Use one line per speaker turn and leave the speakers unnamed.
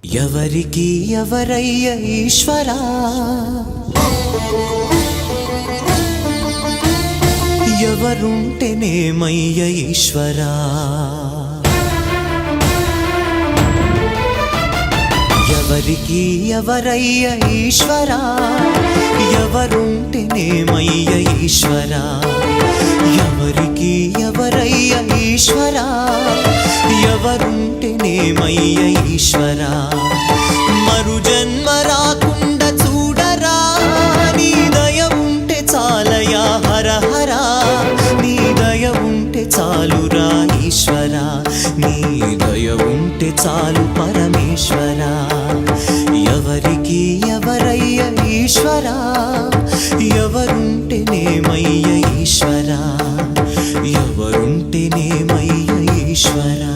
ఎవరికి ఎవరయ్య ఈశ్వరా, ఎవరుంటేనేమయ్య ఈశ్వరా, ఎవరికి ఎవరయ్య ఈశ్వరా, ఎవరుంటేనేమయ్య ఈశ్వరా, ఎవరికి ఎవరయ్య ఈశ్వరా, ఎవరుంటేనేమయ్య ఈశ్వరా. మరు జన్మ రాకుండా చూడరా, నీ దయ ఉంటే చాలయా హర హరా, నీ దయ ఉంటే చాలురా ఈశ్వరా, నీ దయ ఉంటే చాలు పరమేశ్వరా. ఎవరికి ఎవరయ్య ఈశ్వరా, ఎవరుంటేనేమయ్య ఈశ్వరా, ఎవరుంటేనేమయ్య ఈశ్వరా.